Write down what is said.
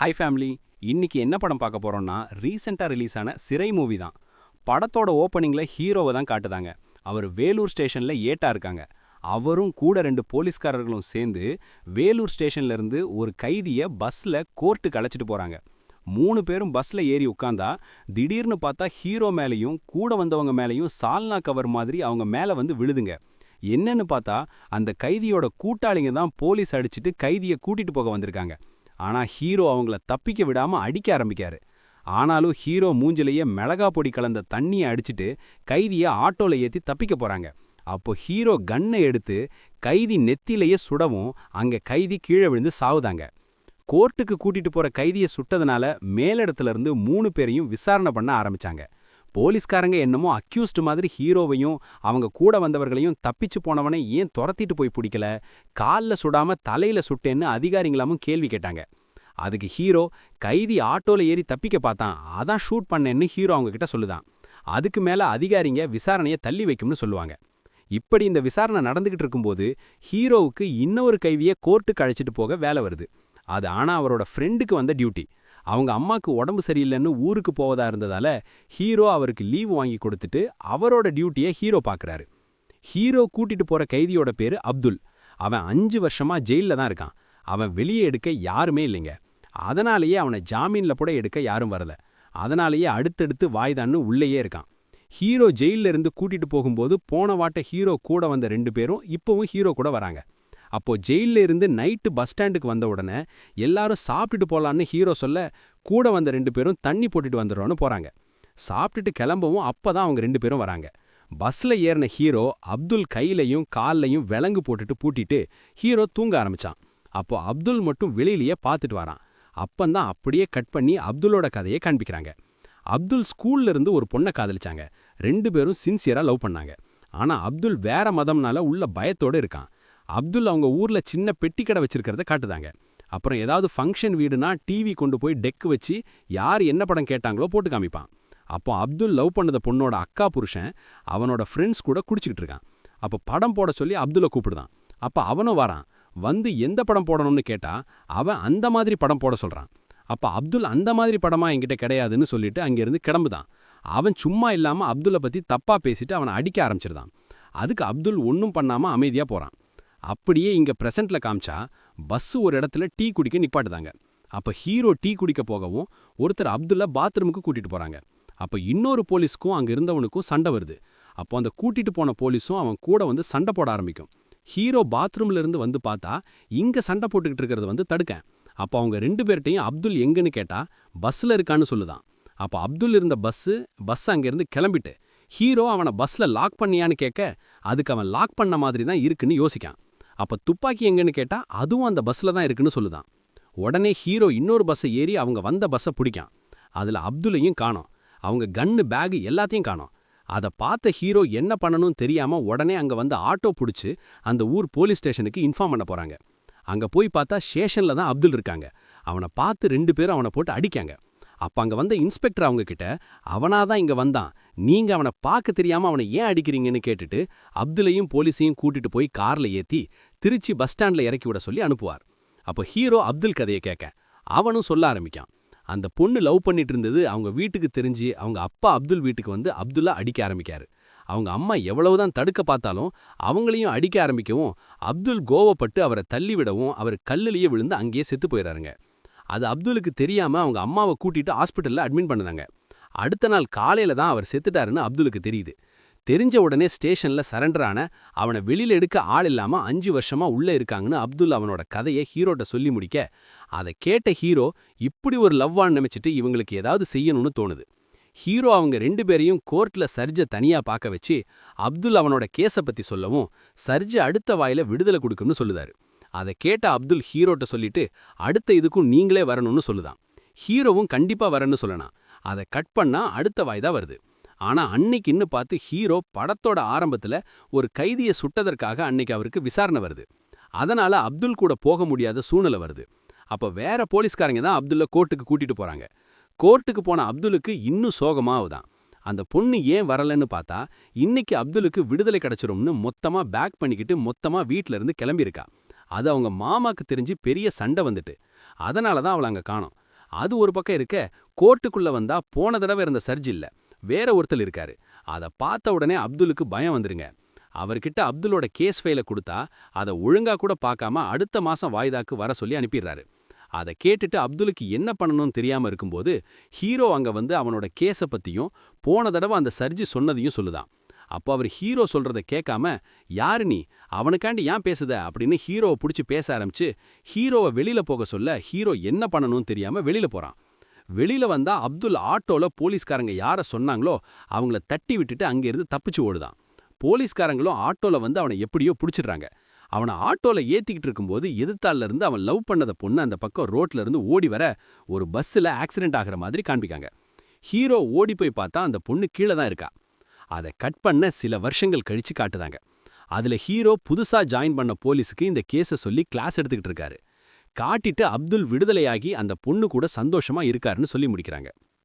Hi family. இன்னைக்கு என்ன படம் பார்க்க போறோம்னா ரீசெண்டா ரிலீஸ் ஆன சிறை மூவி தான். படத்தோட ஓப்பனிங்ல ஹீரோவை தான் காட்டுதாங்க. அவர் வேலூர் ஸ்டேஷன்ல ஏட்டா இருக்காங்க. அவரும் கூட ரெண்டு போலீஸ்காரர்களும் சேர்ந்து வேலூர் ஸ்டேஷன்ல இருந்து ஒரு கைதிய பஸ்ல கோர்ட்டுக்கு அழைச்சிட்டு போறாங்க. 3 பேரும் பஸ்ல ஏறி உட்கார்ந்தா திடீர்னு பார்த்தா ஹீரோ மேலேயும் கூட வந்தவங்க மேலேயும் சால்னா கவர் மாதிரி அவங்க மேல வந்து விழுதுங்க. என்னன்னு பார்த்தா அந்த கைதியோட கூட்டாளிங்க தான் போலீஸ் அடிச்சிட்டு கைதியை கூட்டிட்டு போக வந்திருக்காங்க. ஆனா ஹீரோ அவங்கள தப்பிக்க விடாம அடிக்க ஆரம்பிக்காரு. ஆனாலும் ஹீரோ மூஞ்சிலேயே மிளகா பொடி கலந்த தண்ணியை அடிச்சிட்டு கைதியை ஆட்டோல ஏத்தி தப்பிக்க போறாங்க. அப்போ ஹீரோ கன்னை எடுத்து கைதி நெத்திலேயே சுடவும் அங்க கைதி கீழே விழுந்து சாவுதாங்க. கோர்ட்டுக்கு கூட்டிட்டு போற கைதியை சுட்டதுனால மேலிடத்துல இருந்து 3 பேரையும் விசாரணை பண்ண ஆரம்பிச்சாங்க. போலீஸ்காரங்க என்னமோ அக்யூஸ்ட் மாதிரி ஹீரோவையும் அவங்க கூட வந்தவர்களையும் தப்பிச்சு போனவனை ஏன் துரத்திட்டு போய் பிடிக்கல, கால்ல சுடாம தலையில சுட்டேன்னு அதிகாரிங்களாமும் கேள்வி கேட்டாங்க. அதுக்கு ஹீரோ கைதி ஆட்டோல ஏறி தப்பிக்க பார்த்தான், அதான் ஷூட் பண்ணேன்னு ஹீரோ அவங்க கிட்ட சொல்லுதான். அதுக்கு மேல அதிகாரிங்க விசாரணையை தள்ளி வைக்கும்னு சொல்லுவாங்க. இப்படி இந்த விசாரணை நடந்துகிட்டு இருக்கும்போது ஹீரோவுக்கு இன்னொரு கைதியை கோர்ட்டுக்கு அழைச்சிட்டு போக வேலை வருது. அது ஆனா அவரோட ஃப்ரெண்டுக்கு வந்த டியூட்டி. அவங்க அம்மாக்கு உடம்பு சரியில்லைன்னு ஊருக்கு போவதா இருந்ததால ஹீரோ அவருக்கு லீவ் வாங்கி கொடுத்துட்டு அவரோட டியூட்டியை ஹீரோ பார்க்கறாரு. ஹீரோ கூட்டிட்டு போற கைதியோட பேரு அப்துல். அவன் 5 வருஷமா ஜெயில்ல தான் இருக்கான். அவன் வெளியே எடுக்க யாருமே இல்லைங்க. அதனாலேயே அவனை ஜாமீன்ல கூட எடுக்க யாரும் வரல. அதனாலேயே அடுத்தடுத்து வாய்தான்னு உள்ளேயே இருக்கான். ஹீரோ ஜெயில்ல இருந்து கூட்டிட்டு போகும்போது போன வாட்ட ஹீரோ கூட வந்த 2 பேரும் இப்பவும் ஹீரோ கூட வராங்க. அப்போ ஜெயில்ல இருந்து நைட்டு பஸ் ஸ்டாண்டுக்கு வந்த உடனே எல்லாரும் சாப்பிட்டுட்டு போலான்னு ஹீரோ சொல்ல கூட வந்த 2 பேரும் தண்ணி போட்டுட்டு வந்துடுறோன்னு போறாங்க. சாப்பிட்டுட்டு கிளம்பவும் அப்பதான் அவங்க 2 பேரும் வராங்க. பஸ்ல ஏறின ஹீரோ அப்துல் கையிலையும் கால்லையும் விலங்கு போட்டுட்டு பூட்டிட்டு ஹீரோ தூங்க ஆரம்பிச்சான். அப்போ அப்துல் மட்டும் வெளியிலேயே பார்த்துட்டு வரான். அப்பந்தான் அப்படியே கட் பண்ணி அப்துலோட கதையை காண்பிக்கிறாங்க. அப்துல் ஸ்கூல்ல இருந்து ஒரு பொண்ணை காதலிச்சாங்க. 2 பேரும் சின்சியரா லவ் பண்ணாங்க. ஆனா அப்துல் வேற மதம்னால உள்ள பயத்தோட இருக்கான். அப்துல் அவங்க ஊர்ல சின்ன பெட்டி கடை வச்சிருக்கிறத காட்டுதாங்க. அப்புறம் ஏதாவது ஃபங்க்ஷன் வீடுனா டிவி கொண்டு போய் டெக் வச்சு யார் என்ன படம் கேட்டாங்களோ போட்டு காமிப்பான். அப்போ அப்துல் லவ் பண்ணத பொண்ணோட அக்கா புருஷன் அவனோட ஃப்ரெண்ட்ஸ் கூட குடிச்சிக்கிட்டு இருக்கான். அப்போ படம் போட சொல்லி அப்துல்லை கூப்பிடுதான். அப்ப அவனும் வரான். வந்து எந்த படம் போடணும்னு கேட்டா அவன் அந்த மாதிரி படம் போட சொல்றான். அப்ப அப்துல் அந்த மாதிரி படமா என்கிட்ட கிடையாதுன்னு சொல்லிட்டு அங்கிருந்து கிளம்புதான். அவன் சும்மா இல்லாம அப்துல்லை பத்தி தப்பா பேசிட்டு அவனை அடிக்க ஆரம்பிச்சிருந்தான். அதுக்கு அப்துல் ஒன்னும் பண்ணாம அமைதியா போறான். அப்படியே இங்க பிரசன்ட்ல காமிச்சா பஸ் ஒரு இடத்துல டீ குடிக்க நிப்பாட்டுதாங்க. அப்ப ஹீரோ டீ குடிக்க போகவும் ஒருத்தர் அப்துல்ல பாத்ரூமுக்கு கூட்டிட்டு போறாங்க. அப்ப இன்னொரு போலீஸ்க்கும் அங்க இருந்தவனுக்கும் சண்டை வருது. அப்போ அந்த கூட்டிட்டு போன போலீஸும் அவன் கூட வந்து சண்டை போட ஆரம்பிக்கும். ஹீரோ பாத்ரூம்ல இருந்து வந்து பார்த்தா இங்க சண்டை போட்டுக்கிட்டு இருக்கிறது வந்து தடுக்க. அப்போ அவங்க 2 பேர்ட்டையும் அப்துல் எங்கன்னு கேட்டா பஸ்ல இருக்கான்னு சொல்லுதான். அப்ப அப்துல் இருந்த பஸ் அங்கிருந்து கிளம்பிட்டு ஹீரோ அவனை பஸ்ல லாக் பண்ணியான்னு கேட்க அதுக்கு அவன் லாக் பண்ண மாதிரி தான் இருக்குன்னு யோசிக்கான். அப்ப துப்பாக்கி எங்கன்னு கேட்டா அதுவும் அந்த பஸ்ல தான் இருக்குன்னு சொல்லுதான். உடனே ஹீரோ இன்னொரு பஸ்ஸை ஏறி அவங்க வந்த பஸ்ஸை பிடிக்கான். அதுல அப்துல்லையும் காணோம். அவங்க கன்னு பேக் எல்லாத்தையும் காணோம். அதை பார்த்த ஹீரோ என்ன பண்ணணும்னு தெரியாம உடனே அங்க வந்து ஆட்டோ பிடிச்சு அந்த ஊர் போலீஸ் ஸ்டேஷனுக்கு இன்ஃபார்ம் பண்ண போறாங்க. அங்க போய் பார்த்தா ஸ்டேஷன்ல தான் அப்துல் இருக்காங்க. அவனை பார்த்து 2 பேரும் அவனை போட்டு அடிக்காங்க. அப்ப அங்க வந்த இன்ஸ்பெக்டர் அவங்க கிட்ட அவனாதான் இங்க வந்தான், நீங்க அவனை பார்க்க தெரியாம அவனை ஏன் அடிக்கிறீங்கன்னு கேட்டுட்டு அப்துலையும் போலீஸையும் கூட்டிட்டு போய் கார்ல ஏத்தி திருச்சி பஸ் ஸ்டாண்ட்ல இறக்கி விட சொல்லி அனுப்புவார். அப்போ ஹீரோ அப்துல் கதையை கேட்க அவனும் சொல்ல ஆரம்பிக்கான். அந்த பொண்ணு லவ் பண்ணிட்டு இருந்தது அவங்க வீட்டுக்கு தெரிஞ்சு அவங்க அப்பா அப்துல் வீட்டுக்கு வந்து அப்துல்லா அடிக்க ஆரம்பிக்காரு. அவங்க அம்மா எவ்வளவுதான் தடுக்க பார்த்தாலும் அவங்களையும் அடிக்க ஆரம்பிக்கவும் அப்துல் கோவப்பட்டு அவரை தள்ளிவிடவும் அவர் கல்லிலேயே விழுந்து அங்கேயே செத்து போயிடறாருங்க. அது அப்துலுக்கு தெரியாம அவங்க அம்மாவை கூட்டிட்டு ஹாஸ்பிட்டல்ல அட்மிட் பண்ணுதாங்க. அடுத்த நாள் காலையில தான் அவர் செத்துட்டாருன்னு அப்துலுக்கு தெரியுது. தெரிஞ்ச உடனே ஸ்டேஷன்ல சரண்டர் ஆன அவனை வெளியில எடுக்க ஆள் இல்லாம 5 வருஷமா உள்ள இருக்காங்கன்னு அப்துல் அவனோட கதையை ஹீரோட்ட சொல்லி முடிக்க அதை கேட்ட ஹீரோ இப்படி ஒரு லவ்வான்னு நினைச்சிட்டு இவங்களுக்கு ஏதாவது செய்யணும்னு தோணுது. ஹீரோ அவங்க 2 பேரையும் கோர்ட்ல சர்ஜை தனியா பார்க்க வச்சு அப்துல் அவனோட கேஸை பத்தி சொல்லவும் சர்ஜ் அடுத்த வாயில விடுதலை கொடுக்கும்னு சொல்லுதாரு. அதை கேட்ட அப்துல் ஹீரோட்ட சொல்லிட்டு அடுத்த இதுக்கும் நீங்களே வரணும்னு சொல்லுதான். ஹீரோவும் கண்டிப்பா வரேன்னு சொல்லலாம். அதை கட் பண்ணா அடுத்த வாய்தா வருது. ஆனா அன்னைக்குன்னு பார்த்து ஹீரோ படத்தோட ஆரம்பத்துல ஒரு கைதியை சுட்டதற்காக அன்னைக்கு அவருக்கு விசாரணை வருது. அதனால அப்துல் கூட போக முடியாத சூழ்நிலை வருது. அப்ப வேற போலீஸ்காரங்க தான் அப்துல்ல கோர்ட்டுக்கு கூட்டிட்டு போறாங்க. கோர்ட்டுக்கு போன அப்துலுக்கு இன்னும் சோகமாவுதான். அந்த பொண்ணு ஏன் வரலன்னு பார்த்தா இன்னைக்கு அப்துலுக்கு விடுதலை கிடைச்சிரும்னு மொத்தமா பேக் பண்ணிக்கிட்டு மொத்தமா வீட்ல இருந்து கிளம்பியிருக்கா. அது அவங்க மாமாக்கு தெரிஞ்சு பெரிய சண்டை வந்துட்டு அதனால தான் அவளை அங்க காணோம். அது ஒரு பக்கம் இருக்க, கோர்ட்டுக்குள்ள வந்தா போன தடவை இருந்த சர்ஜ் இல்ல, வேற ஒருத்தர் இருக்காரு. அத பார்த்த உடனே அப்துலுக்கு பயம் வந்துருங்க. அவர்கிட்ட அப்துலோட கேஸ் ஃபைல குடுத்தா, அத ஒழுங்கா கூட பார்க்காம அடுத்த மாசம் வாய்தாக்கு வர சொல்லி அனுப்பிடுறாரு. அத கேட்டுட்டு அப்துலுக்கு என்ன பண்ணணும்னு தெரியாம இருக்கும்போது, ஹீரோ அங்க வந்து அவனோட கேஸ பத்தியும், போன தடவை அந்த சர்ஜி சொன்னதையும் சொல்லுதான். அப்போ அவர் ஹீரோ சொல்றத கேட்காம, யாரு நீ, அவனுக்காண்டி ஏன் பேசுத அப்படின்னு ஹீரோவை புடிச்சு பேச ஆரம்பிச்சு, ஹீரோவை வெளியில போக சொல்ல ஹீரோ என்ன பண்ணணும்னு தெரியாம வெளியில போறான். வெளியில வந்தா அப்துல் ஆட்டோல போலீஸ்காரங்க யார சொன்னாங்களோ அவங்கள தட்டி விட்டுட்டு அங்கிருந்து தப்பிச்சு ஓடுதான். போலீஸ்காரங்களும் ஆட்டோல வந்து அவனை எப்படியோ புடிச்சிடுறாங்க. அவனை ஆட்டோல ஏத்திக்கிட்டு இருக்கும்போது எதிர்த்தால இருந்து அவன் லவ் பண்ணத பொண்ணு அந்த பக்கம் ரோட்ல இருந்து ஓடி வர ஒரு பஸ்ஸில் ஆக்சிடென்ட் ஆகிற மாதிரி காண்பிக்காங்க. ஹீரோ ஓடி போய் பார்த்தா அந்த பொண்ணு கீழே தான் இருக்கா. அதை கட் பண்ண சில வருஷங்கள் கழிச்சு காட்டுதாங்க. அதுல ஹீரோ புதுசா ஜாயின் பண்ண போலீஸுக்கு இந்த கேஸை சொல்லி கிளாஸ் எடுத்துக்கிட்டு இருக்காரு. காட்டிட்டு அப்துல் விடுதலையாகி அந்த பொண்ணு கூட சந்தோஷமா இருக்காருன்னு சொல்லி முடிக்கிறாங்க.